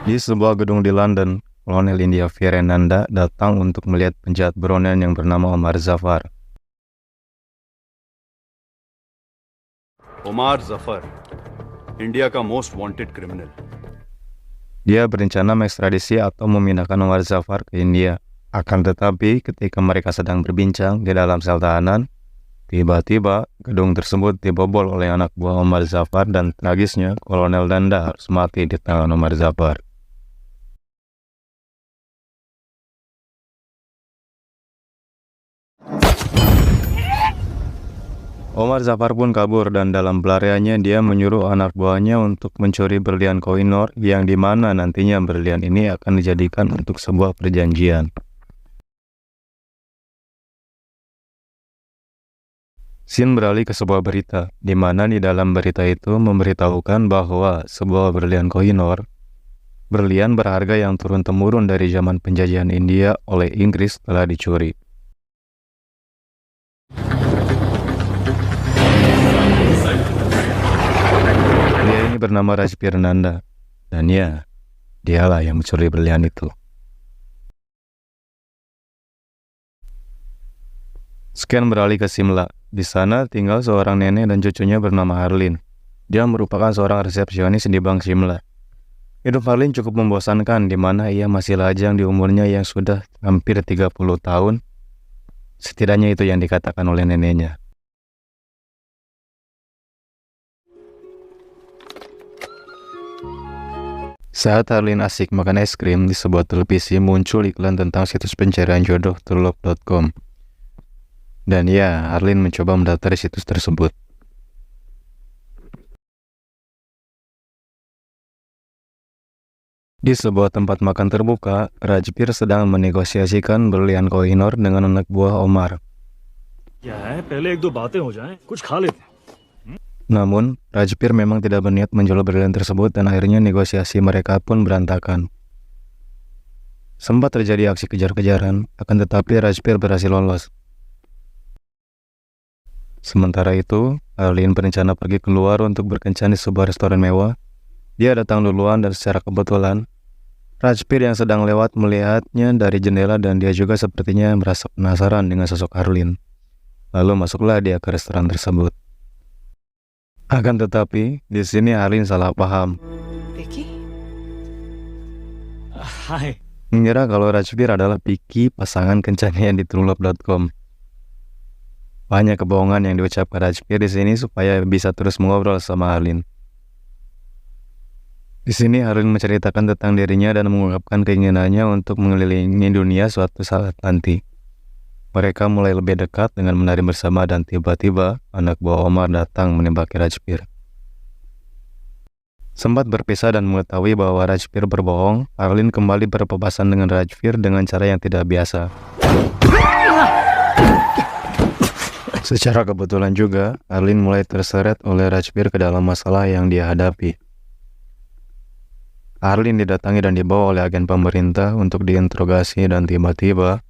Di sebuah gedung di London, Kolonel India Virenanda datang untuk melihat penjahat buronan yang bernama Omar Zafar. Omar Zafar, India का most wanted criminal. Dia berencana mengekstradisi atau memindahkan Omar Zafar ke India. Akan tetapi, ketika mereka sedang berbincang di dalam sel tahanan, tiba-tiba gedung tersebut dibobol oleh anak buah Omar Zafar dan tragisnya Kolonel Nanda harus mati di tangan Omar Zafar. Omar Zafar pun kabur dan dalam pelariannya dia menyuruh anak buahnya untuk mencuri berlian Koh-i-Noor yang dimana nantinya berlian ini akan dijadikan untuk sebuah perjanjian. Scene beralih ke sebuah berita, di mana di dalam berita itu memberitahukan bahwa sebuah berlian Koh-i-Noor, berlian berharga yang turun-temurun dari zaman penjajahan India oleh Inggris, telah dicuri. Dia ini bernama Rajbir Nanda, dan ya, dialah yang mencuri berlian itu. Scan beralih ke Simla. Di sana tinggal seorang nenek dan cucunya bernama Harlin. Dia merupakan seorang resepsionis di Bank Simla. Hidup Harlin cukup membosankan, di mana ia masih lajang di umurnya yang sudah hampir 30 tahun. Setidaknya itu yang dikatakan oleh neneknya. Saat Harlin asik makan es krim, di sebuah televisi muncul iklan tentang situs pencarian jodoh Truelove.com. Dan ya, Harlin mencoba mendaftar situs tersebut. Di sebuah tempat makan terbuka, Rajbir sedang menegosiasikan berlian Koh-i-Noor dengan anak buah Omar. Namun, Rajbir memang tidak berniat menjual berlian tersebut dan akhirnya negosiasi mereka pun berantakan. Sempat terjadi aksi kejar-kejaran, akan tetapi Rajbir berhasil lolos. Sementara itu, Harlin berencana pergi keluar untuk berkencan di sebuah restoran mewah. Dia datang duluan dan secara kebetulan, Rajbir yang sedang lewat melihatnya dari jendela dan dia juga sepertinya merasa penasaran dengan sosok Harlin. Lalu masuklah dia ke restoran tersebut. Akan tetapi, di sini Harlin salah paham. Vicky? Hai. Mengira kalau Rajbir adalah Vicky, pasangan kencannya di Truelove.com. Banyak kebohongan yang diucapkan Rajbir di sini supaya bisa terus mengobrol sama Harlin. Di sini Harlin menceritakan tentang dirinya dan mengungkapkan keinginannya untuk mengelilingi dunia suatu saat nanti. Mereka mulai lebih dekat dengan menari bersama dan tiba-tiba anak buah Omar datang menembaki Rajbir. Sempat berpisah dan mengetahui bahwa Rajbir berbohong, Harlin kembali berpapasan dengan Rajbir dengan cara yang tidak biasa. Secara kebetulan juga, Harlin mulai terseret oleh Rajbir ke dalam masalah yang dia hadapi. Harlin didatangi dan dibawa oleh agen pemerintah untuk diinterogasi dan tiba-tiba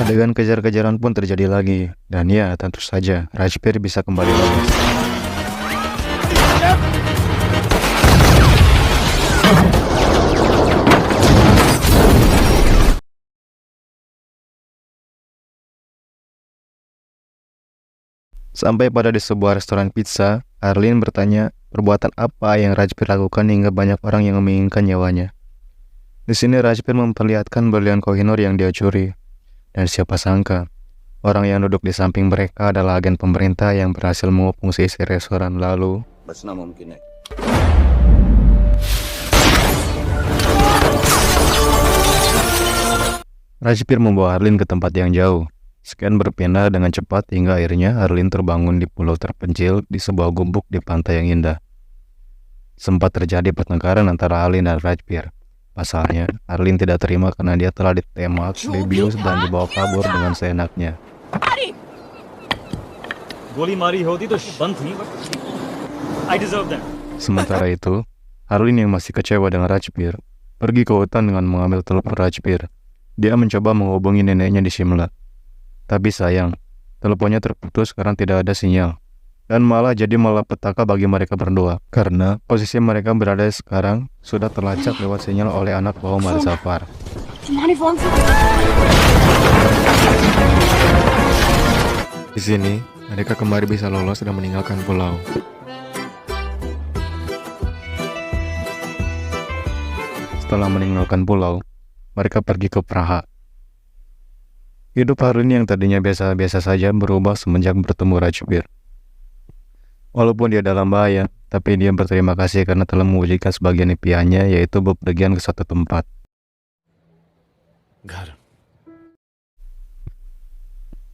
adegan kejar-kejaran pun terjadi lagi. Dan ya, tentu saja, Rajbir bisa kembali lolos. Sampai pada di sebuah restoran pizza, Harlin bertanya perbuatan apa yang Rajbir lakukan hingga banyak orang yang menginginkan nyawanya. Di sini Rajbir memperlihatkan berlian Koh-i-Noor yang dia curi. Dan siapa sangka, orang yang duduk di samping mereka adalah agen pemerintah yang berhasil mengepung seisi restoran lalu. Rajbir membawa Harlin ke tempat yang jauh. Scan berpindah dengan cepat hingga akhirnya Harlin terbangun di pulau terpencil di sebuah gubuk di pantai yang indah. Sempat terjadi pertengkaran antara Harlin dan Rajbir. Pasalnya, Harlin tidak terima karena dia telah ditembak, dibius dan dibawa kabur dengan seenaknya. Sementara itu, Harlin yang masih kecewa dengan Rajbir, pergi ke hutan dengan mengambil telepon Rajbir. Dia mencoba menghubungi neneknya di Simla. Tapi sayang, teleponnya terputus karena tidak ada sinyal. dan malah jadi malapetaka bagi mereka berdua, karena posisi mereka berada sekarang sudah terlacak lewat sinyal oleh anak buah Omar Zafar. Di sini, mereka kembali bisa lolos dan meninggalkan pulau. Setelah meninggalkan pulau, mereka pergi ke Praha. Hidup Harlin yang tadinya biasa-biasa saja berubah semenjak bertemu Rajbir. Walaupun dia dalam bahaya, tapi dia berterima kasih karena telah mewujudkan sebagian impiannya, yaitu bepergian ke satu tempat.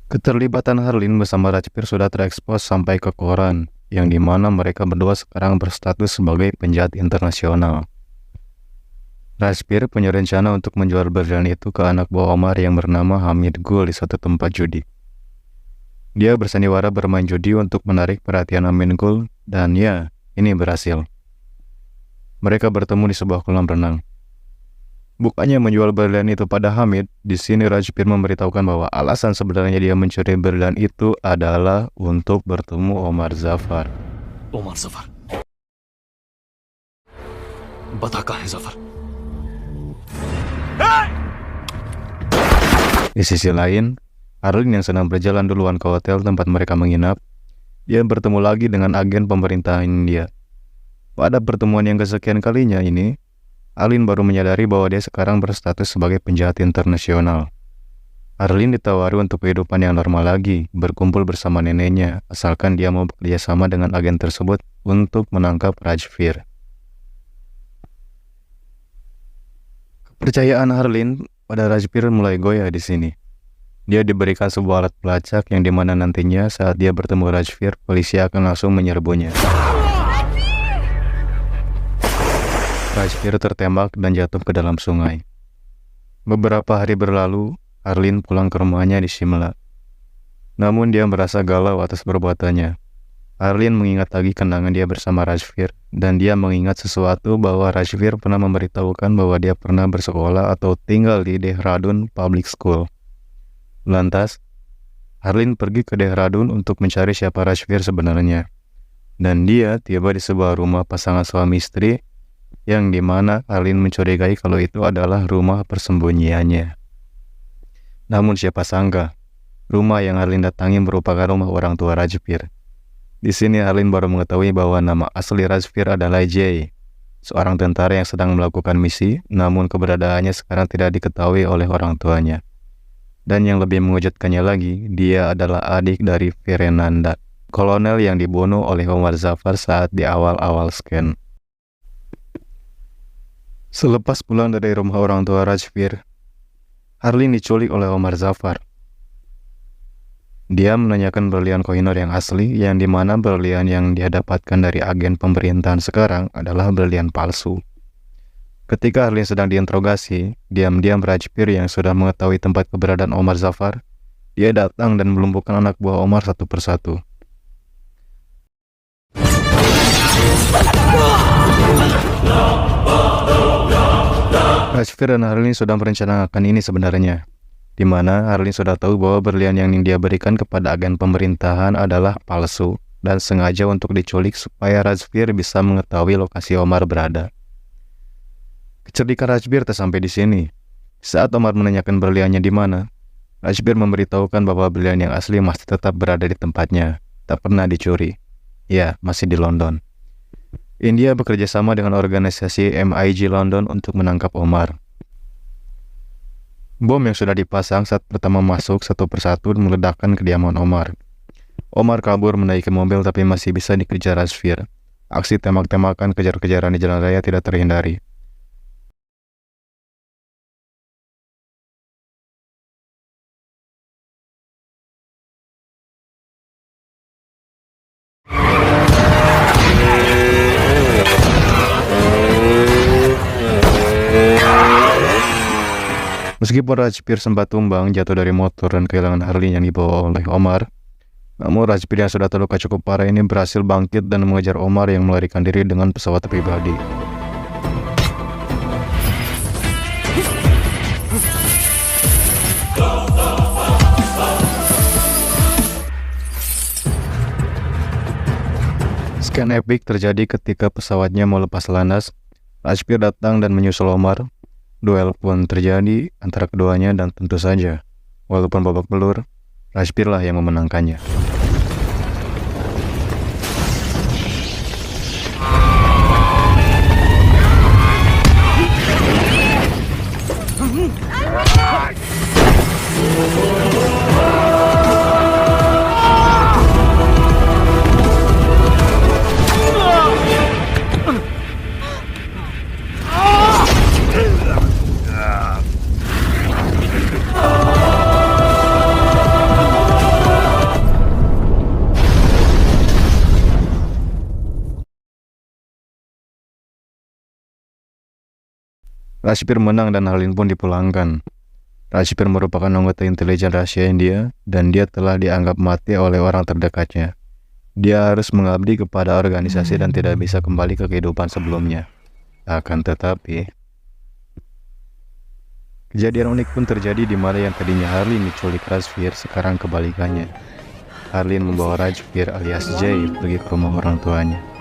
Keterlibatan Harlin bersama Rajbir sudah terekspos sampai ke koran, yang dimana mereka berdua sekarang berstatus sebagai penjahat internasional. Rajbir punya rencana untuk menjual berlian itu ke anak buah Omar yang bernama Hamid Gul di suatu tempat judi. Dia bersandiwara bermain judi untuk menarik perhatian Hamid Gul, dan ya, ini berhasil. Mereka bertemu di sebuah kolam renang. Bukannya menjual berlian itu pada Hamid, di sini Rajbir memberitahukan bahwa alasan sebenarnya dia mencuri berlian itu adalah untuk bertemu Omar Zafar. Omar Zafar. Bataka hai Zafar. Di sisi lain, Harlin yang sedang berjalan duluan ke hotel tempat mereka menginap, dia bertemu lagi dengan agen pemerintah India. Pada pertemuan yang kesekian kalinya ini, Harlin baru menyadari bahwa dia sekarang berstatus sebagai penjahat internasional. Harlin ditawari untuk kehidupan yang normal lagi, berkumpul bersama neneknya, asalkan dia mau bekerja sama dengan agen tersebut untuk menangkap Rajbir. Kepercayaan Harlin pada Rajbir mulai goyah di sini. Dia diberikan sebuah alat pelacak yang dimana nantinya saat dia bertemu Rajbir, polisi akan langsung menyerbunya. Rajbir tertembak dan jatuh ke dalam sungai. Beberapa hari berlalu, Harlin pulang ke rumahnya di Shimla. Namun dia merasa galau atas perbuatannya. Harlin mengingat lagi kenangan dia bersama Rajbir, dan dia mengingat sesuatu bahwa Rajbir pernah memberitahukan bahwa dia pernah bersekolah atau tinggal di Dehradun Public School. Lantas, Harlin pergi ke Dehradun untuk mencari siapa Rajbir sebenarnya. Dan dia tiba di sebuah rumah pasangan suami istri, yang dimana Harlin mencurigai kalau itu adalah rumah persembunyiannya. Namun siapa sangka, rumah yang Harlin datangi merupakan rumah orang tua Rajbir. Di sini Harlin baru mengetahui bahwa nama asli Rajbir adalah Jay, seorang tentara yang sedang melakukan misi, namun keberadaannya sekarang tidak diketahui oleh orang tuanya. Dan yang lebih mengejutkannya lagi, dia adalah adik dari Virenanda, kolonel yang dibunuh oleh Omar Zafar saat di awal-awal scan. Selepas pulang dari rumah orang tua Rajbir, Harlin diculik oleh Omar Zafar. Dia menanyakan berlian Kohinoor yang asli, yang dimana berlian yang dia dapatkan dari agen pemerintahan sekarang adalah berlian palsu. Ketika Harlin sedang diinterogasi, diam-diam Rajbir yang sudah mengetahui tempat keberadaan Omar Zafar, dia datang dan melumpuhkan anak buah Omar satu persatu. Rajbir dan Harlin sudah merencanakan ini sebenarnya, di mana Harlin sudah tahu bahwa berlian yang dia berikan kepada agen pemerintahan adalah palsu dan sengaja untuk diculik supaya Rajbir bisa mengetahui lokasi Omar berada. Kecerdikan Rajbir tak sampai di sini. Saat Omar menanyakan berliannya di mana, Rajbir memberitahukan bahwa berlian yang asli masih tetap berada di tempatnya, tak pernah dicuri. Ya, masih di London. India bekerja sama dengan organisasi MIG London untuk menangkap Omar. Bom yang sudah dipasang saat pertama masuk satu persatu meledakkan kediaman Omar. Omar kabur menaiki mobil tapi masih bisa dikejar Rajbir. Aksi tembak-tembakan kejar-kejaran di jalan raya tidak terhindari. Meskipun Rajbir sempat tumbang, jatuh dari motor dan kehilangan Harlin yang dibawa oleh Omar, namun Rajbir yang sudah terluka cukup parah ini berhasil bangkit dan mengejar Omar yang melarikan diri dengan pesawat pribadi. Scan epic terjadi ketika pesawatnya mau lepas landas. Rajbir datang dan menyusul Omar. Duel pun terjadi antara keduanya dan tentu saja, walaupun babak belur, Rajbir lah yang memenangkannya. Rajbir menang dan Harlin pun dipulangkan. Rajbir merupakan anggota intelijen rahasia India dan dia telah dianggap mati oleh orang terdekatnya. Dia harus mengabdi kepada organisasi dan tidak bisa kembali ke kehidupan sebelumnya. Akan tetapi, kejadian unik pun terjadi di mana yang tadinya Harlin diculik Rajbir sekarang kebalikannya. Harlin membawa Rajbir alias Jay pergi ke rumah orang tuanya.